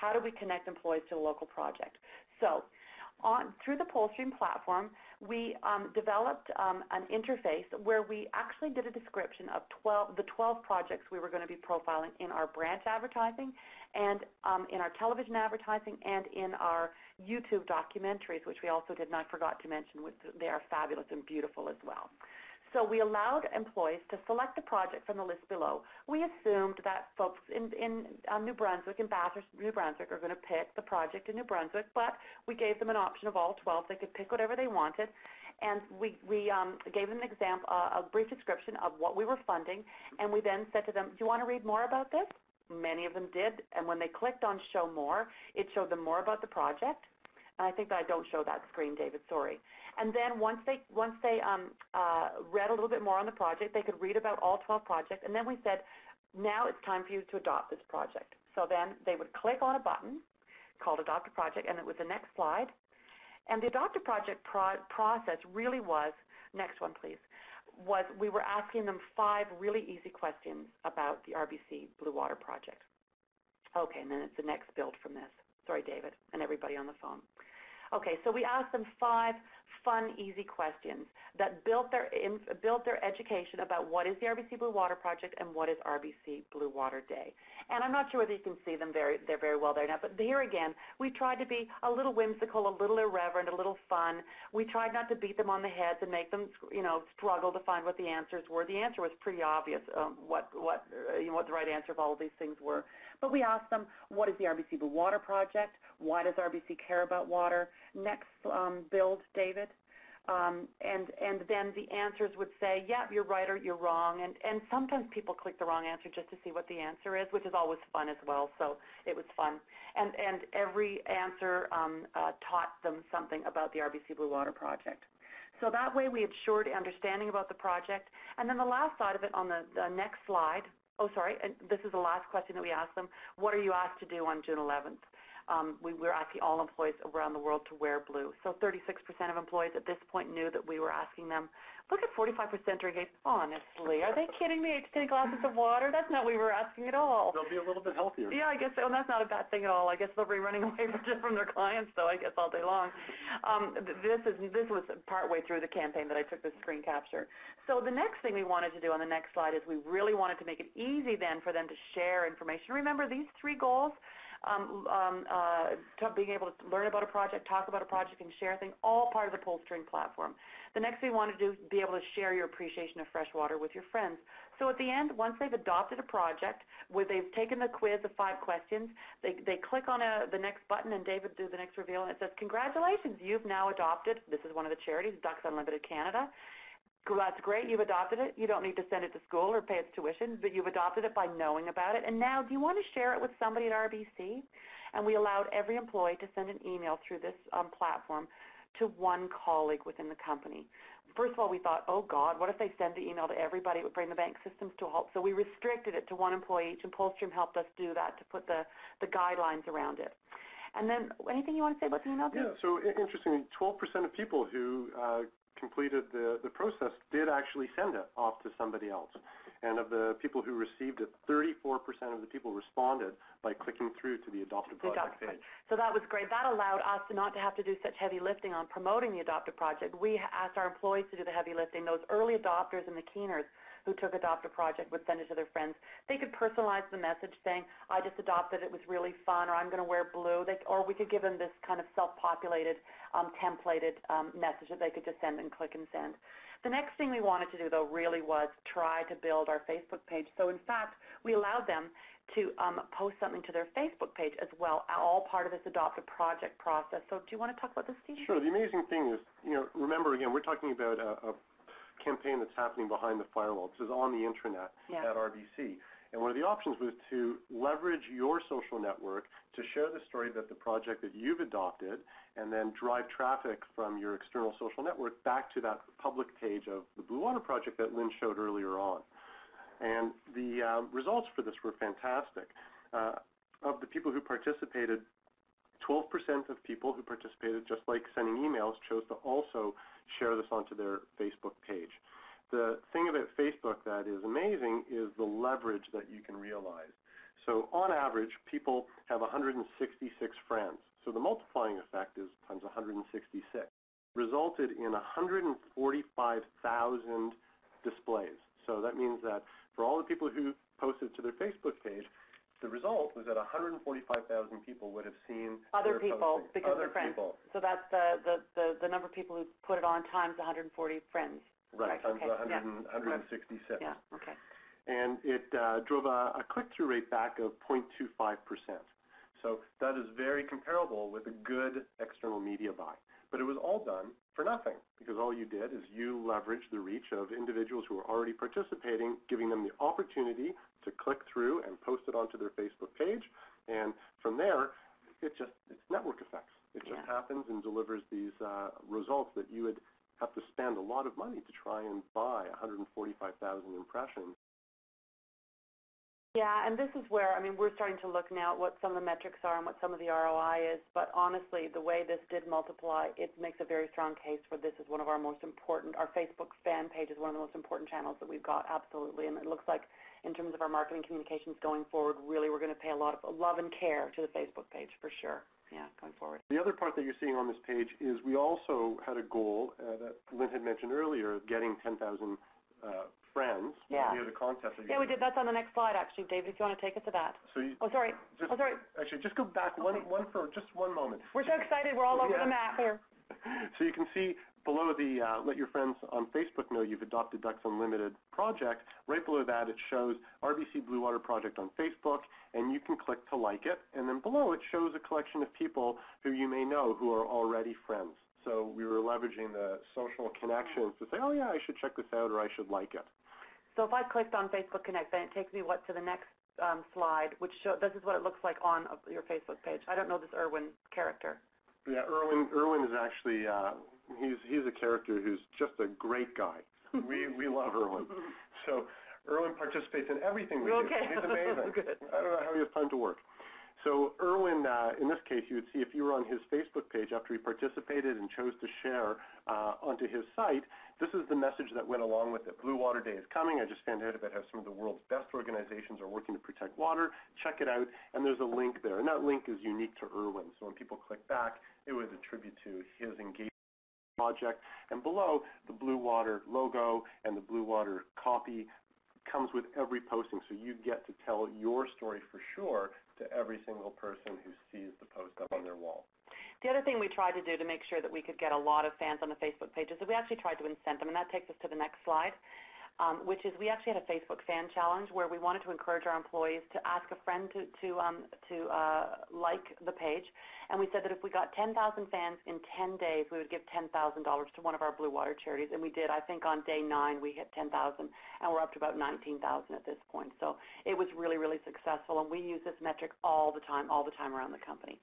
How do we connect employees to the local project? So through the PollStream platform, we developed an interface where we actually did a description of the 12 projects we were going to be profiling in our branch advertising and in our television advertising and in our YouTube documentaries, which we also did, and I forgot to mention, they are fabulous and beautiful as well. So we allowed employees to select the project from the list below. We assumed that folks in New Brunswick, in Bathurst, New Brunswick, are going to pick the project in New Brunswick, but we gave them an option of all 12. They could pick whatever they wanted, and we gave them an example, a brief description of what we were funding, and we then said to them, do you want to read more about this? Many of them did, and when they clicked on Show More, it showed them more about the project. I think that I don't show that screen, David, sorry. And then once they read a little bit more on the project, they could read about all 12 projects, and then we said, now it's time for you to adopt this project. So then they would click on a button called Adopt-a-Project, and it was the next slide. And the Adopt-a-Project process really was, next one please, was we were asking them 5 really easy questions about the RBC Blue Water Project. Okay, and then it's the next build from this. Sorry, David, and everybody on the phone. Okay, so we asked them 5 fun, easy questions that built their education about what is the RBC Blue Water Project and what is RBC Blue Water Day. And I'm not sure whether you can see them they're very well there now, but here again, we tried to be a little whimsical, a little irreverent, a little fun. We tried not to beat them on the heads and make them, struggle to find what the answers were. The answer was pretty obvious, what the right answer of all of these things were. But we asked them, what is the RBC Blue Water Project? Why does RBC care about water? Next build, David. And then the answers would say, yeah, you're right or you're wrong. And sometimes people click the wrong answer just to see what the answer is, which is always fun as well. So it was fun. And every answer taught them something about the RBC Blue Water Project. So that way we ensured understanding about the project. And then the last side of it on the next slide, and this is the last question that we asked them, what are you asked to do on June 11th? We were asking all employees around the world to wear blue. So 36% of employees at this point knew that we were asking them. Look at 45% drinking. Honestly, are they kidding me? 8 to 10 glasses of water? That's not what we were asking at all. They'll be a little bit healthier. Yeah, I guess so. And that's not a bad thing at all. I guess they'll be running away from their clients, though, I guess, all day long. This was partway through the campaign that I took this screen capture. So the next thing we wanted to do on the next slide is we really wanted to make it easy then for them to share information. Remember these 3 goals? Being able to learn about a project, talk about a project, and share things, all part of the PollStream platform. The next thing we want to do is be able to share your appreciation of fresh water with your friends. So at the end, once they've adopted a project, where they've taken the quiz of 5 questions, they click on the next button, and David do the next reveal, and it says, congratulations, you've now adopted, this is one of the charities, Ducks Unlimited Canada. That's great, you've adopted it. You don't need to send it to school or pay its tuition, but you've adopted it by knowing about it. And now, do you want to share it with somebody at RBC? And we allowed every employee to send an email through this platform to 1 colleague within the company. First of all, we thought, oh God, what if they send the email to everybody? It would bring the bank systems to a halt. So we restricted it to 1 employee each, and PollStream helped us do that to put the guidelines around it. And then, anything you want to say about the email? Yeah, so interestingly, 12% of people who completed the process did actually send it off to somebody else. And of the people who received it, 34% of the people responded by clicking through to the Adopt-a-Project page. So that was great. That allowed us not to have to do such heavy lifting on promoting the Adopt-a-Project. We asked our employees to do the heavy lifting. Those early adopters and the keeners who took Adopt-a-Project would send it to their friends. They could personalize the message saying, I just adopted, it was really fun, or I'm going to wear blue. Or we could give them this kind of self-populated, templated message that they could just send and click and send. The next thing we wanted to do, though, really was try to build our Facebook page. So, in fact, we allowed them to post something to their Facebook page as well, all part of this Adopt-a-Project process. So do you want to talk about this, Steve? Sure. The amazing thing is, remember, again, we're talking about a campaign that's happening behind the firewall. This is on the intranet at RBC. And one of the options was to leverage your social network to share the story about the project that you've adopted and then drive traffic from your external social network back to that public page of the Blue Water Project that Lynn showed earlier on. And the results for this were fantastic. Of the people who participated, 12% of people who participated, just like sending emails, chose to also share this onto their Facebook page. The thing about Facebook that is amazing is the leverage that you can realize. So on average, people have 166 friends. So the multiplying effect is times 166. Resulted in 145,000 displays. So that means that for all the people who posted to their Facebook page, the result was that 145,000 people would have seen other people posting. because they're friends. So that's the number of people who put it on times 140 friends. Right, times 166. Yeah, okay. And it drove a click-through rate back of 0.25%. So that is very comparable with a good external media buy. But it was all done for nothing, because all you did is you leveraged the reach of individuals who were already participating, giving them the opportunity to click through and post it onto their Facebook page. And from there, it's network effects. It just happens and delivers these results that you would have to spend a lot of money to try and buy 145,000 impressions. Yeah, and this is where, I mean, we're starting to look now at what some of the metrics are and what some of the ROI is, but honestly, the way this did multiply, it makes a very strong case for this is one of our most important, our Facebook fan page is one of the most important channels that we've got, absolutely, and it looks like in terms of our marketing communications going forward, really we're going to pay a lot of love and care to the Facebook page for sure. Yeah, going forward. The other part that you're seeing on this page is we also had a goal that Lynn had mentioned earlier of getting 10,000 friends. Yeah. We had a contest. Yeah, we did. That's on the next slide, actually, David, if you want to take us to that. So you, sorry. Sorry. Actually, just go back one for just one moment. We're so excited. We're all over the map here. So you can see below the Let Your Friends on Facebook Know You've Adopted Ducks Unlimited project, right below that it shows RBC Blue Water Project on Facebook, and you can click to like it. And then below it shows a collection of people who you may know who are already friends. So we were leveraging the social connections to say, oh yeah, I should check this out or I should like it. So if I clicked on Facebook Connect, then it takes me to the next slide, which this is what it looks like on your Facebook page. I don't know this Irwin character. Yeah, Irwin is actually, he's a character who's just a great guy. We love Irwin. So Irwin participates in everything we do. He's amazing. Good. I don't know how he has time to work. So Irwin, in this case, you would see if you were on his Facebook page after he participated and chose to share onto his site, this is the message that went along with it. Blue Water Day is coming. I just found out about how some of the world's best organizations are working to protect water. Check it out. And there's a link there. And that link is unique to Irwin. So when people click back, it would attribute to his engagement project. And below, the Blue Water logo and the Blue Water copy comes with every posting. So you get to tell your story for sure to every single person who sees the post up on their wall. The other thing we tried to do to make sure that we could get a lot of fans on the Facebook page is that we actually tried to incent them, and that takes us to the next slide, which is we actually had a Facebook fan challenge where we wanted to encourage our employees to ask a friend to like the page, and we said that if we got 10,000 fans in 10 days, we would give $10,000 to one of our Blue Water charities, and we did. I think on day 9 we hit 10,000, and we're up to about 19,000 at this point. So it was really, really successful, and we use this metric all the time around the company.